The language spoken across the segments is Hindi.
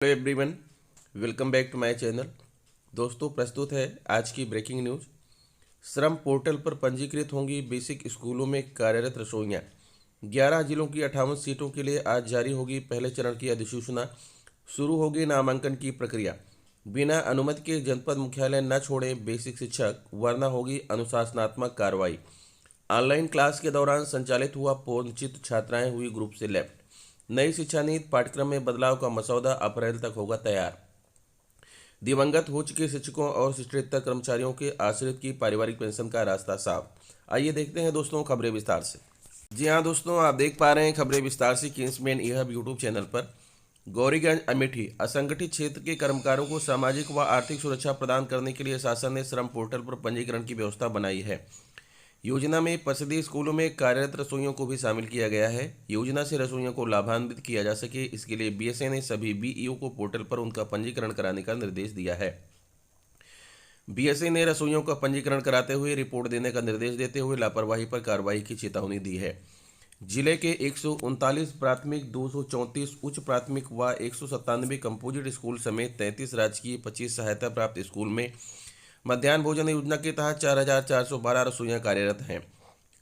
Hello everyone, welcome back to my channel. दोस्तों, प्रस्तुत है आज की ब्रेकिंग न्यूज़। श्रम पोर्टल पर पंजीकृत होंगी बेसिक स्कूलों में कार्यरत रसोइयाँ। 11 जिलों की 58 सीटों के लिए आज जारी होगी पहले चरण की अधिसूचना। शुरू होगी नामांकन की प्रक्रिया। बिना अनुमति के जनपद मुख्यालय न छोड़ें बेसिक शिक्षक, वरना होगी अनुशासनात्मक कार्रवाई। ऑनलाइन क्लास के दौरान संचालित हुआ पूर्णचित, छात्राएं हुई ग्रुप से लेफ्ट। नई शिक्षा नीति पाठ्यक्रम में बदलाव का मसौदा अप्रैल तक होगा तैयार। दिवंगत हो चुके शिक्षकों और शिक्षकेतर कर्मचारियों के आश्रित की पारिवारिक पेंशन का रास्ता साफ। आइए देखते हैं दोस्तों खबरें विस्तार से। जी हाँ दोस्तों, आप देख पा रहे हैं खबरें विस्तार से किंग्समैन यह यूट्यूब चैनल पर। गौरीगंज अमेठी असंगठित क्षेत्र के कर्मकारों को सामाजिक व आर्थिक सुरक्षा प्रदान करने के लिए शासन ने श्रम पोर्टल पर पंजीकरण की व्यवस्था बनाई है। योजना में परिषदीय स्कूलों में कार्यरत रसोइयों को भी शामिल किया गया है। योजना से रसोइयों को लाभान्वित किया जा सके, इसके लिए बीएसए ने सभी बीईओ को पोर्टल पर उनका पंजीकरण कराने का निर्देश दिया है। बीएसए ने रसोइयों का पंजीकरण कराते हुए रिपोर्ट देने का निर्देश देते हुए लापरवाही पर कार्रवाई की चेतावनी दी है। जिले के 139 प्राथमिक, 234 उच्च प्राथमिक व 197 कंपोजिट स्कूल समेत 33 राजकीय, 25 सहायता प्राप्त स्कूल में मध्याह्न भोजन योजना के तहत 4,412 रसोइयाँ कार्यरत हैं।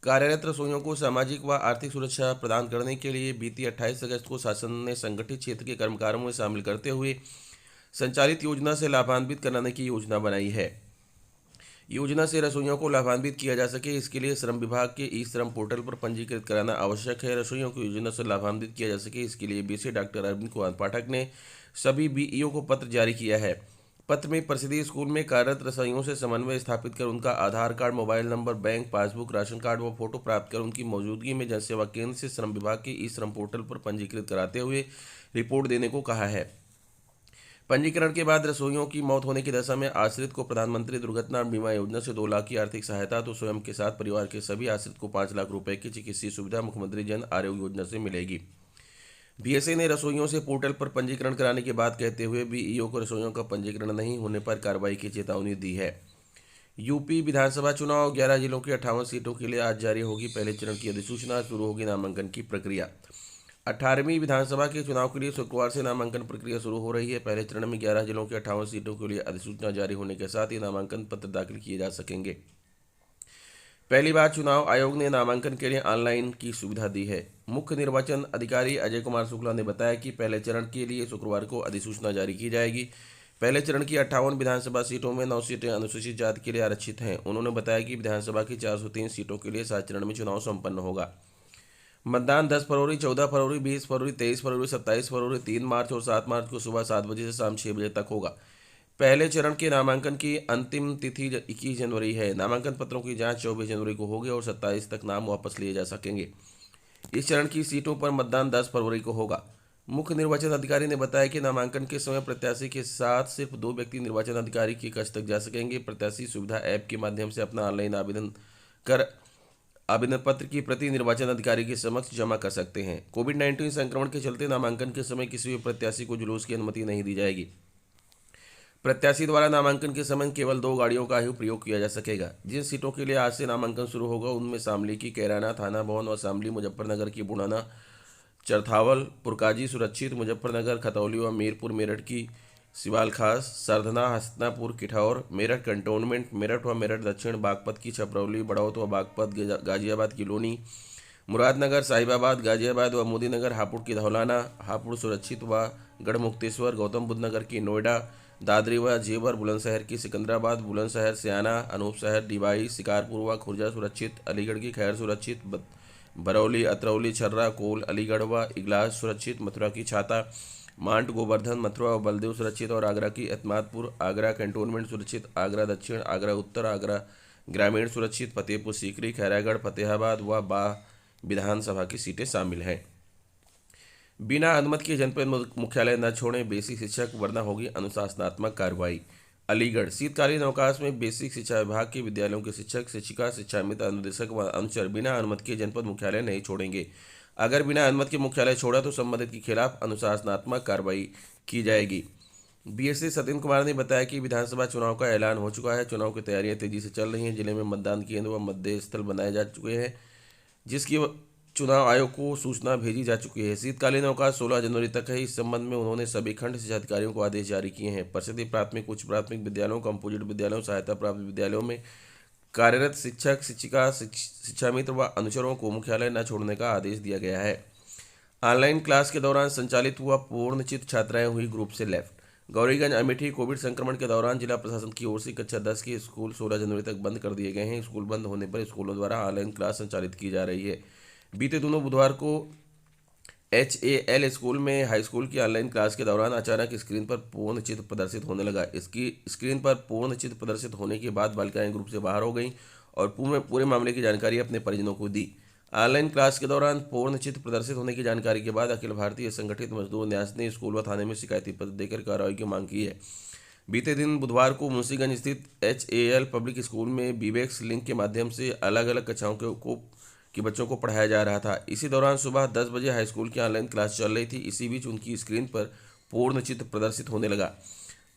कार्यरत रसोइयों को सामाजिक व आर्थिक सुरक्षा प्रदान करने के लिए बीती 28 अगस्त को शासन ने संगठित क्षेत्र के कर्मकारों में शामिल करते हुए संचालित योजना से लाभान्वित कराने की योजना बनाई है। योजना से रसोइयों को लाभान्वित किया जा सके, इसके लिए श्रम विभाग के ई श्रम पोर्टल पर पंजीकृत कराना आवश्यक है। रसोइयों को योजना से लाभान्वित किया जा सके, इसके लिए बीसी डॉक्टर अरविंद कुमार पाठक ने सभी बीईओ को पत्र जारी किया है। पत्र में परिषदीय स्कूल में कार्यरत रसोइयों से समन्वय स्थापित कर उनका Aadhaar card, mobile number, bank passbook, ration card व फोटो प्राप्त कर उनकी मौजूदगी में जनसेवा केंद्र से श्रम विभाग के ई श्रम पोर्टल पर पंजीकृत कराते हुए रिपोर्ट देने को कहा है। पंजीकरण के बाद रसोइयों की मौत होने की दशा में आश्रित को प्रधानमंत्री दुर्घटना बीमा योजना से 2 लाख की आर्थिक सहायता, तो स्वयं के साथ परिवार के सभी आश्रित को 5 लाख रुपए की चिकित्सीय सुविधा मुख्यमंत्री जन आरोग्य योजना से मिलेगी। बीएसए ने रसोइयों से पोर्टल पर पंजीकरण कराने की बात कहते हुए बीईओ को रसोइयों का पंजीकरण नहीं होने पर कार्रवाई की चेतावनी दी है। यूपी विधानसभा चुनाव, 11 जिलों की 58 सीटों के लिए आज जारी होगी पहले चरण की अधिसूचना। शुरू होगी नामांकन की प्रक्रिया। 18वीं विधानसभा के चुनाव के लिए शुक्रवार से नामांकन प्रक्रिया शुरू हो रही है। पहले चरण में 11 जिलों की 58 सीटों के लिए अधिसूचना जारी होने के साथ ही नामांकन पत्र दाखिल किए जा सकेंगे। पहली बार चुनाव आयोग ने नामांकन के लिए ऑनलाइन की सुविधा दी है। मुख्य निर्वाचन अधिकारी अजय कुमार शुक्ला ने बताया कि पहले चरण के लिए शुक्रवार को अधिसूचना जारी की जाएगी। पहले चरण की 58 विधानसभा सीटों में 9 सीटें अनुसूचित जाति के लिए आरक्षित हैं। उन्होंने बताया कि विधानसभा की 403 सीटों के लिए 7 चरण में चुनाव संपन्न होगा। मतदान 10 फरवरी, 14 फरवरी, 20 फरवरी, 23 फरवरी, 27 फरवरी, 3 मार्च और 7 मार्च को सुबह 7 बजे से शाम 6 बजे तक होगा। पहले चरण के नामांकन की अंतिम तिथि 21 जनवरी है। नामांकन पत्रों की जांच 24 जनवरी को होगी और 27 तक नाम वापस लिए जा सकेंगे। इस चरण की सीटों पर मतदान 10 फरवरी को होगा। मुख्य निर्वाचन अधिकारी ने बताया कि नामांकन के समय प्रत्याशी के साथ सिर्फ 2 व्यक्ति निर्वाचन अधिकारी के कक्ष तक जा सकेंगे। प्रत्याशी सुविधा ऐप के माध्यम से अपना ऑनलाइन आवेदन कर आवेदन पत्र की प्रति निर्वाचन अधिकारी के समक्ष जमा कर सकते हैं। कोविड-19 संक्रमण के चलते नामांकन के समय किसी भी प्रत्याशी को जुलूस की अनुमति नहीं दी जाएगी। प्रत्याशी द्वारा नामांकन के समय केवल 2 गाड़ियों का ही प्रयोग किया जा सकेगा। जिन सीटों के लिए आज से नामांकन शुरू होगा उनमें शामली की कैराना, थाना भवन व शामली, मुजफ्फरनगर की बुढ़ाना, चरथावल, पुरकाजी सुरक्षित, मुजफ्फरनगर, खतौली व मीरपुर, मेरठ की सिवाल खास, सरधना, हसनापुर, किठौर, मेरठ कंटोनमेंट, मेरठ व मेरठ दक्षिण, बागपत की छपरौली, बड़ौत व बागपत, गाजियाबाद की लोनी, मुरादनगर, साहिबाबाद, गाजियाबाद व मोदीनगर, हापुड़ की धौलाना, हापुड़ सुरक्षित व गढ़मुक्तेश्वर, गौतम बुद्ध नगर की नोएडा, दादरी व जेवर, बुलंदशहर की सिकंदराबाद, बुलंदशहर, सियाना, अनूपशहर, डिवाई, शिकारपुर व खुर्जा सुरक्षित, अलीगढ़ की खैर सुरक्षित, बरौली, अतरौली, छर्रा, कोल, अलीगढ़ व इगलास सुरक्षित, मथुरा की छाता, मांड, गोवर्धन, मथुरा व बलदेव सुरक्षित और आगरा की एतमादपुर, आगरा कैंटोनमेंट सुरक्षित, आगरा दक्षिण, आगरा उत्तर, आगरा ग्रामीण सुरक्षित, फतेहपुर सीकरी, खैरागढ़, फतेहाबाद व बाह विधानसभा की सीटें शामिल हैं। बिना अनुमति के जनपद मुख्यालय न छोड़ें बेसिक शिक्षक, वरना होगी अनुशासनात्मक कार्रवाई। अलीगढ़ शीतकालीन अवकाश में बेसिक शिक्षा विभाग के विद्यालयों के शिक्षक, शिक्षिका, शिक्षामित्र, अनुदेशक व अनुचर बिना अनुमति के जनपद मुख्यालय नहीं छोड़ेंगे। अगर बिना अनुमति के मुख्यालय छोड़ा तो संबंधित के खिलाफ अनुशासनात्मक कार्रवाई की जाएगी। बीएसए सतीन्द्र कुमार ने बताया कि विधानसभा चुनाव का ऐलान हो चुका है। चुनाव की तैयारियां तेजी से चल रही हैं। जिले में मतदान केंद्र व मतदेय स्थल बनाए जा चुके हैं, जिसकी चुनाव आयोग को सूचना भेजी जा चुकी है। शीतकालीन अवकाश 16 जनवरी तक है। इस संबंध में उन्होंने सभी खंड शिक्षा अधिकारियों को आदेश जारी किए हैं। परिषदीय प्राथमिक, उच्च प्राथमिक विद्यालयों, कंपोजिट विद्यालयों, सहायता प्राप्त विद्यालयों में कार्यरत शिक्षक, शिक्षिका, शिक्षा मित्र व अनुचरों को मुख्यालय न छोड़ने का आदेश दिया गया है। ऑनलाइन क्लास के दौरान संचालित हुआ पूर्णचित छात्राएं हुई ग्रुप से लेफ्ट। गौरीगंज अमेठी कोविड संक्रमण के दौरान जिला प्रशासन की ओर से कक्षा 10 के स्कूल 16 जनवरी तक बंद कर दिए गए हैं। स्कूल बंद होने पर स्कूलों द्वारा ऑनलाइन क्लास संचालित की जा रही है। बीते दिनों बुधवार को HAL स्कूल में हाई स्कूल की ऑनलाइन क्लास के दौरान अचानक स्क्रीन पर पूर्ण चित्र प्रदर्शित होने लगा। इसकी स्क्रीन पर पूर्ण चित्र प्रदर्शित होने के बाद बालिकाएं ग्रुप से बाहर हो गईं और पूरे मामले की जानकारी अपने परिजनों को दी। ऑनलाइन क्लास के दौरान पूर्ण चित्र प्रदर्शित होने की जानकारी के बाद अखिल भारतीय संगठित मजदूर न्यास ने स्कूल व थाने में शिकायती पत्र देकर कार्रवाई की मांग की है। बीते दिन बुधवार को मुंशीगंज स्थित HAL पब्लिक स्कूल में वीवेक्स लिंक के माध्यम से अलग अलग कक्षाओं के बच्चों को पढ़ाया जा रहा था। इसी दौरान सुबह 10 बजे हाई स्कूल की ऑनलाइन क्लास चल रही थी। इसी बीच उनकी स्क्रीन पर पूर्ण चित्र प्रदर्शित होने लगा।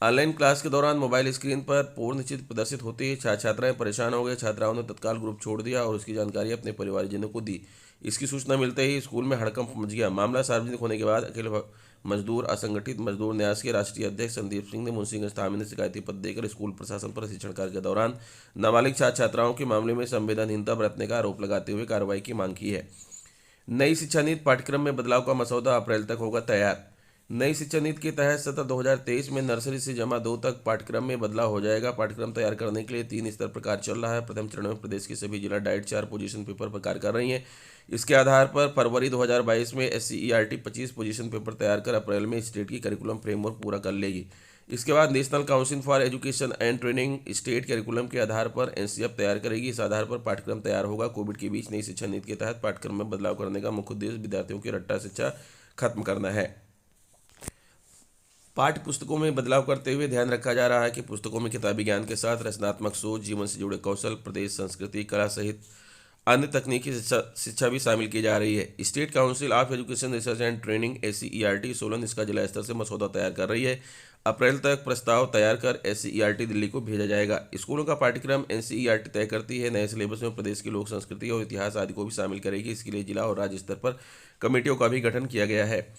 ऑनलाइन क्लास के दौरान मोबाइल स्क्रीन पर पूर्ण चित्र प्रदर्शित होते ही छात्राएं परेशान हो गए। छात्राओं ने तत्काल ग्रुप छोड़ दिया और उसकी जानकारी अपने परिवारजनों को दी। इसकी सूचना मिलते ही स्कूल में हड़कंप मच गया। मामला सार्वजनिक होने के बाद अखिल मजदूर असंगठित मजदूर न्यास के राष्ट्रीय अध्यक्ष संदीप सिंह ने मुंशीगंज थाने में शिकायती पत्र देकर स्कूल प्रशासन पर शिक्षण कार्य के दौरान नाबालिग छात्र छात्राओं के मामले में संवेदनहीनता बरतने का आरोप लगाते हुए कार्रवाई की मांग की है। नई शिक्षा नीति पाठ्यक्रम में बदलाव का मसौदा अप्रैल तक होगा तैयार। नई शिक्षा नीति के तहत सत्र 2023 में नर्सरी से जमा 2 तक पाठ्यक्रम में बदलाव हो जाएगा। पाठ्यक्रम तैयार करने के लिए 3 स्तर पर कार्य चल रहा है। प्रथम चरण में प्रदेश के सभी जिला डाइट 4 पोजीशन पेपर पर कार्य कर रही हैं। इसके आधार पर फरवरी 2022 में SCERT 25 पोजीशन पेपर तैयार कर अप्रैल में स्टेट की करिकुलम फ्रेमवर्क पूरा कर लेगी। इसके बाद national council for education and training state curriculum के आधार पर NCF तैयार करेगी। इस आधार पर पाठ्यक्रम तैयार होगा। कोविड के बीच नई शिक्षा नीति के तहत पाठ्यक्रम में बदलाव करने का मुख्य उद्देश्य विद्यार्थियों की रट्टा शिक्षा खत्म करना है। पाठ्य पुस्तकों में बदलाव करते हुए ध्यान रखा जा रहा है कि पुस्तकों में किताबी ज्ञान के साथ रचनात्मक सोच, जीवन से जुड़े कौशल, प्रदेश संस्कृति, कला सहित अन्य तकनीकी शिक्षा भी शामिल की जा रही है। State council of education research and training SCERT Solan इसका जिला स्तर से मसौदा तैयार कर रही है। अप्रैल तक प्रस्ताव तैयार कर SCERT दिल्ली को भेजा जाएगा। स्कूलों का पाठ्यक्रम NCERT तय करती है। नए सिलेबस में प्रदेश की लोक संस्कृति और इतिहास आदि को भी शामिल करेगी। इसके लिए जिला और राज्य स्तर पर कमेटियों का भी गठन किया गया है।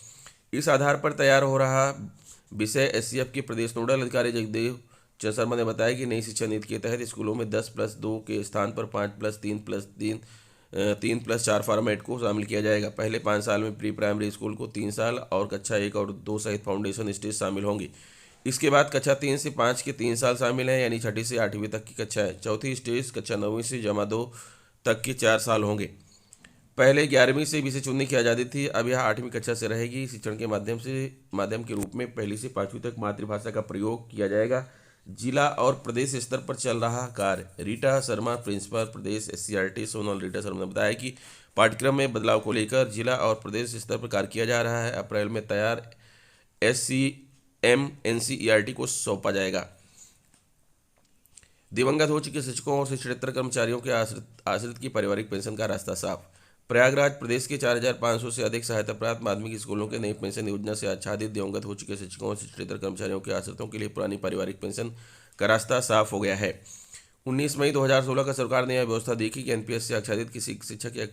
इस आधार पर तैयार हो रहा विषय SCF के प्रदेश नोडल अधिकारी जगदेव चंद्र शर्मा ने बताया कि नई शिक्षा नीति के तहत स्कूलों में 10+2 के स्थान पर 5+3+4 फॉर्मेट को शामिल किया जाएगा। पहले 5 साल में प्री प्राइमरी स्कूल को 3 साल और कक्षा 1 और 2 सहित फाउंडेशन स्टेज शामिल होंगी। इसके बाद कक्षा 3 से 5 के 3 साल शामिल हैं, यानी छठी से 8वीं तक की कक्षाएँ। चौथी स्टेज कक्षा 9वीं से जमा 2 तक के 4 साल होंगे। पहले 11वीं से विषय चुनने की आज़ादी थी, अब यह 8वीं कक्षा से रहेगी। शिक्षण के माध्यम के रूप में 1 से 5वीं तक मातृभाषा का प्रयोग किया जाएगा। जिला और प्रदेश स्तर पर चल रहा कार्य। रीटा शर्मा, प्रिंसिपल प्रदेश SCERT सोनल, रीटा शर्मा ने बताया कि पाठ्यक्रम में बदलाव को लेकर जिला और प्रदेश स्तर पर कार्य किया जा रहा है। अप्रैल में तैयार SCM NCERT को सौंपा जाएगा। दिवंगत हो चुके शिक्षकों और शिक्षणेतर कर्मचारियों के आश्रित की पारिवारिक पेंशन का रास्ता साफ। प्रयागराज प्रदेश के 4,500 से अधिक सहायता प्राप्त माध्यमिक स्कूलों के नई पेंशन योजना से आच्छादित दिवंगत हो चुके शिक्षकों और शिक्षणेतर कर्मचारियों के आश्रितों के लिए पुरानी पारिवारिक पेंशन का रास्ता साफ हो गया है। 19 मई 2016 का सरकार ने यह व्यवस्था दी कि NPS से आच्छादित किसी शिक्षक या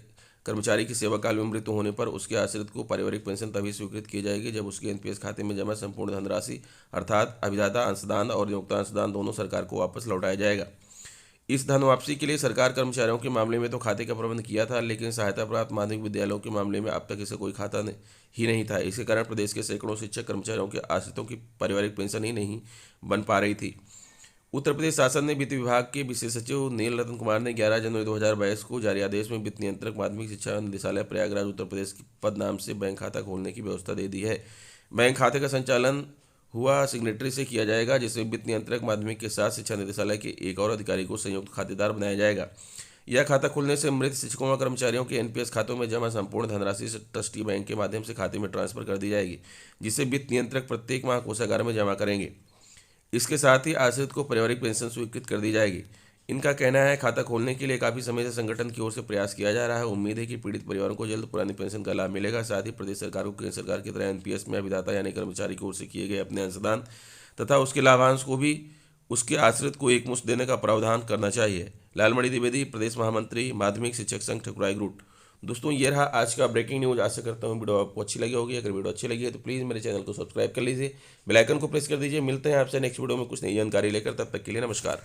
कर्मचारी की सेवा काल में मृत्यु होने पर उसके आश्रित को पारिवारिक पेंशन तभी स्वीकृत की जाएगी जब उसके NPS खाते में जमा संपूर्ण धनराशि अर्थात अभिदाता अंशदान और नियोक्ता अंशदान दोनों सरकार को वापस लौटाया जाएगा। इस धन वापसी के लिए सरकार कर्मचारियों के मामले में तो खाते का प्रबंध किया था, लेकिन सहायता प्राप्त माध्यमिक विद्यालयों के मामले में अब तक इसे कोई खाता ही नहीं था। इसके कारण प्रदेश के सैकड़ों शिक्षक कर्मचारियों के आश्रितों की पारिवारिक पेंशन ही नहीं बन पा रही थी। उत्तर प्रदेश शासन ने वित्त विभाग के विशेष सचिव नील रतन कुमार ने 11 जनवरी 2022 को जारी आदेश में वित्त नियंत्रक माध्यमिक शिक्षा निदेशालय प्रयागराज उत्तर प्रदेश के पद नाम से बैंक खाता खोलने की व्यवस्था दे दी है। बैंक खाते का संचालन हुआ सिग्नेटरी से किया जाएगा, जिसमें वित्त नियंत्रक माध्यमिक के साथ शिक्षा निदेशालय के एक और अधिकारी को संयुक्त खातेदार बनाया जाएगा। यह खाता खुलने से मृत शिक्षकों व कर्मचारियों के NPS खातों में जमा संपूर्ण धनराशि ट्रस्टी बैंक के माध्यम से खाते में ट्रांसफर कर दी जाएगी, जिसे वित्त नियंत्रक प्रत्येक माह कोषागार में जमा करेंगे। इसके साथ ही आश्रित को पारिवारिक पेंशन स्वीकृत कर दी जाएगी। इनका कहना है खाता खोलने के लिए काफ़ी समय से संगठन की ओर से प्रयास किया जा रहा है। उम्मीद है कि पीड़ित परिवारों को जल्द पुरानी पेंशन का लाभ मिलेगा। साथ ही प्रदेश सरकार को केंद्र सरकार की तरह NPS में अभिदाता यानी कर्मचारी की ओर से किए गए अपने अंशदान तथा उसके लाभांश को भी उसके आश्रित को एकमुश्त देने का प्रावधान करना चाहिए। लालमणि द्विवेदी, प्रदेश महामंत्री माध्यमिक शिक्षक संघ ठकुराई ग्रुप, दोस्तों ये रहा आज का ब्रेकिंग न्यूज़। आशा करता हूँ वीडियो आपको अच्छी लगी होगी। अगर वीडियो अच्छी लगी है तो प्लीज़ मेरे चैनल को सब्सक्राइब कर लीजिए, बेल आइकन को प्रेस कर दीजिए। मिलते हैं आपसे नेक्स्ट वीडियो में कुछ नई जानकारी लेकर, तब तक के लिए नमस्कार।